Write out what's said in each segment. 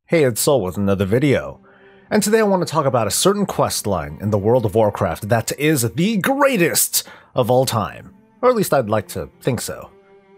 Hey, it's Soul with another video. And today I want to talk about a certain questline in the world of Warcraft that is the greatest of all time. Or at least I'd like to think so.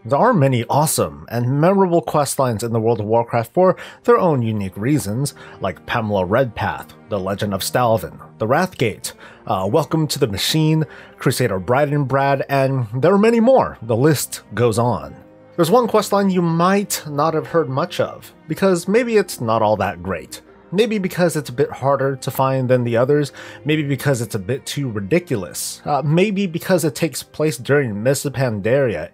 There are many awesome and memorable questlines in the world of Warcraft for their own unique reasons, like Pamela Redpath, The Legend of Stalvin, The Wrathgate, Welcome to the Machine, Crusader Bridenbrad, and there are many more. The list goes on. There's one questline you might not have heard much of, because maybe it's not all that great. Maybe because it's a bit harder to find than the others, maybe because it's a bit too ridiculous, maybe because it takes place during Mists of Pandaria,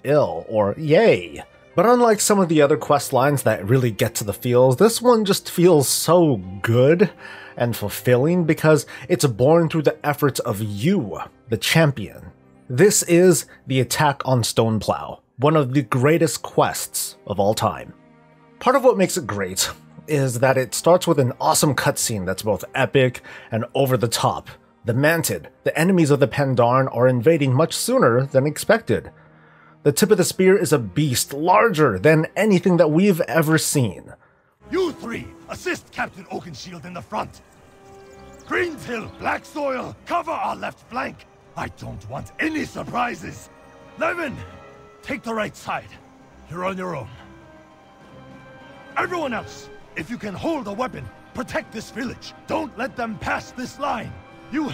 or yay. But unlike some of the other questlines that really get to the feels, this one just feels so good and fulfilling because it's born through the efforts of you, the champion. This is the attack on Stoneplow, one of the greatest quests of all time. Part of what makes it great is that it starts with an awesome cutscene that's both epic and over the top. The Mantid, the enemies of the Pandaren, are invading much sooner than expected. The tip of the spear is a beast larger than anything that we've ever seen. You three, assist Captain Oakenshield in the front. Greenshill, Black Soil, cover our left flank. I don't want any surprises. Levin, take the right side. You're on your own. Everyone else, if you can hold a weapon, protect this village. Don't let them pass this line. You're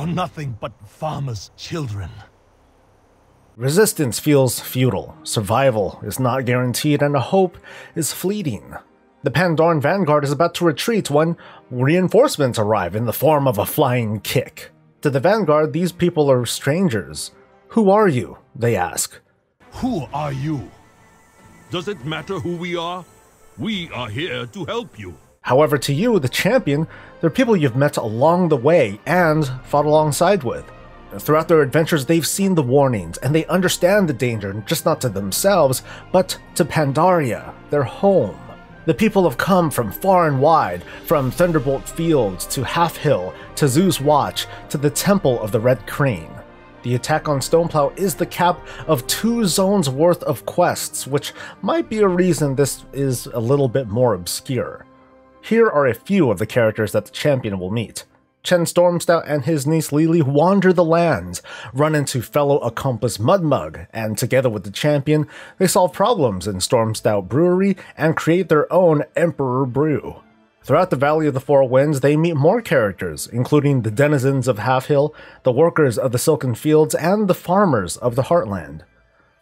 nothing but farmers' children. Resistance feels futile, survival is not guaranteed, and hope is fleeting. The Pandaren vanguard is about to retreat when reinforcements arrive in the form of a flying kick. To the vanguard, these people are strangers. Who are you? They ask. Who are you? Does it matter who we are? We are here to help you. However, to you, the champion, they're people you've met along the way and fought alongside with. Throughout their adventures, they've seen the warnings, and they understand the danger, just not to themselves, but to Pandaria, their home. The people have come from far and wide, from Thunderbolt Fields to Half Hill, to Zeus Watch, to the Temple of the Red Crane. The attack on Stoneplow is the cap of 2 zones worth of quests, which might be a reason this is a little bit more obscure. Here are a few of the characters that the champion will meet. Chen Stormstout and his niece Lily wander the lands, run into fellow accomplice Mudmug, and together with the champion, they solve problems in Stormstout Brewery and create their own Emperor Brew. Throughout the Valley of the Four Winds, they meet more characters, including the denizens of Half Hill, the workers of the Silken Fields, and the farmers of the Heartland.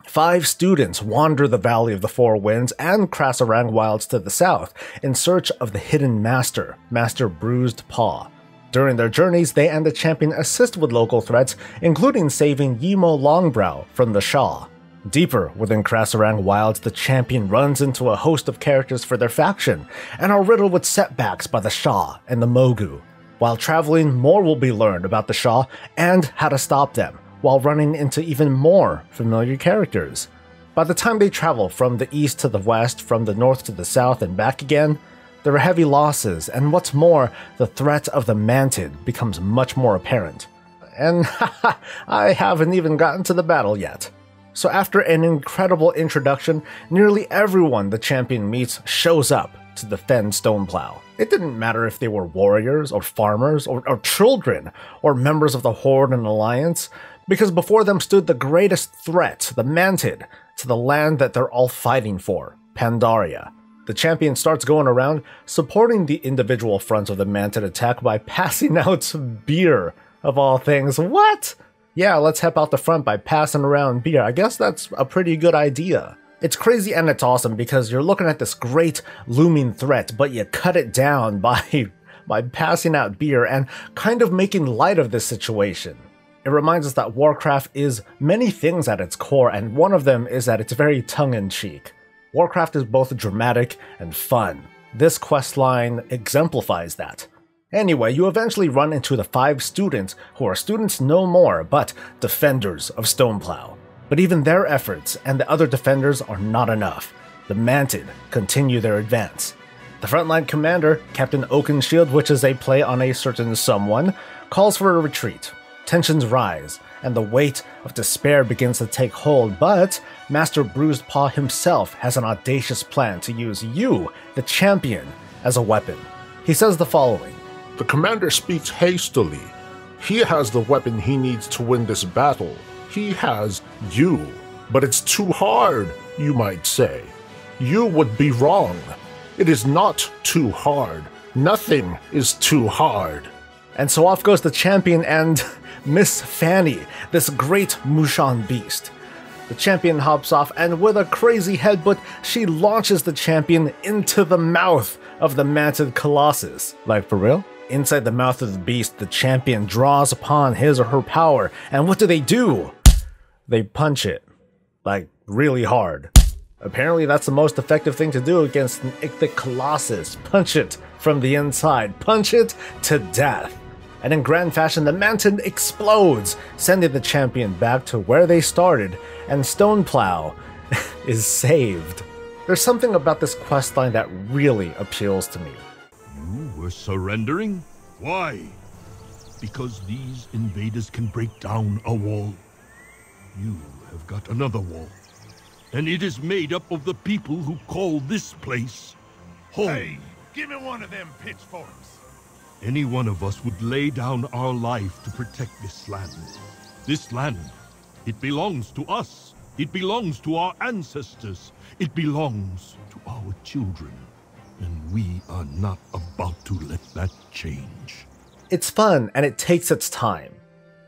5 students wander the Valley of the Four Winds and Krasarang Wilds to the south in search of the hidden master, Master Bruised Paw. During their journeys, they and the champion assist with local threats, including saving Yimo Longbrow from the Shah. Deeper within Krasarang Wilds, the champion runs into a host of characters for their faction, and are riddled with setbacks by the Shah and the Mogu. While traveling, more will be learned about the Shah and how to stop them, while running into even more familiar characters. By the time they travel from the east to the west, from the north to the south, and back again, there are heavy losses, and what's more, the threat of the Mantid becomes much more apparent. And I haven't even gotten to the battle yet. So after an incredible introduction, nearly everyone the champion meets shows up to defend Stoneplow. It didn't matter if they were warriors, or farmers, or children, or members of the Horde and Alliance, because before them stood the greatest threat, the Mantid, to the land that they're all fighting for, Pandaria. The champion starts going around, supporting the individual fronts of the Mantid attack by passing out beer, of all things. What? Yeah, let's help out the front by passing around beer. I guess that's a pretty good idea. It's crazy and it's awesome because you're looking at this great looming threat, but you cut it down by passing out beer and kind of making light of this situation. It reminds us that Warcraft is many things at its core, and one of them is that it's very tongue-in-cheek. Warcraft is both dramatic and fun. This questline exemplifies that. Anyway, you eventually run into the 5 students who are students no more, but defenders of Stoneplow. But even their efforts and the other defenders are not enough. The Mantid continue their advance. The frontline commander, Captain Oakenshield, which is a play on a certain someone, calls for a retreat. Tensions rise, and the weight of despair begins to take hold, but Master Bruised Paw himself has an audacious plan to use you, the champion, as a weapon. He says the following: "The commander speaks hastily. He has the weapon he needs to win this battle. He has you. But it's too hard, you might say. You would be wrong. It is not too hard. Nothing is too hard." And so off goes the champion and Miss Fanny, this great Mushan beast. The champion hops off, and with a crazy headbutt, she launches the champion into the mouth of the Mantid Colossus. Like, for real? Inside the mouth of the beast, the champion draws upon his or her power, and what do? They punch it. Like, really hard. Apparently that's the most effective thing to do against an ichthyc colossus. Punch it from the inside. Punch it to death. And in grand fashion, the Mantid explodes, sending the champion back to where they started, and Stoneplow is saved. There's something about this questline that really appeals to me. You were surrendering? Why? Because these invaders can break down a wall. You have got another wall. And it is made up of the people who call this place home. Hey, give me one of them pitchforks. Any one of us would lay down our life to protect this land. This land, it belongs to us. It belongs to our ancestors. It belongs to our children. And we are not about to let that change. It's fun, and it takes its time.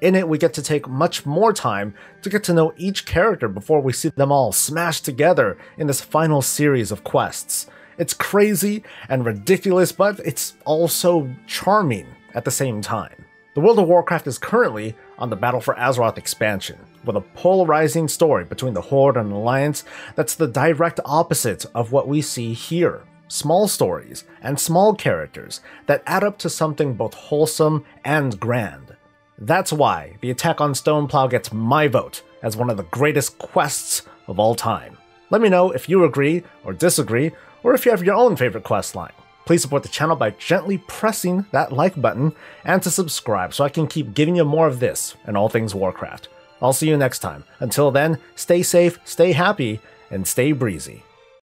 In it, we get to take much more time to get to know each character before we see them all smashed together in this final series of quests. It's crazy and ridiculous, but it's also charming at the same time. The world of Warcraft is currently on the Battle for Azeroth expansion, with a polarizing story between the Horde and Alliance that's the direct opposite of what we see here. Small stories and small characters that add up to something both wholesome and grand. That's why the attack on Stoneplow gets my vote as one of the greatest quests of all time. Let me know if you agree or disagree, or if you have your own favorite questline. Please support the channel by gently pressing that like button and to subscribe so I can keep giving you more of this and all things Warcraft. I'll see you next time. Until then, stay safe, stay happy, and stay breezy.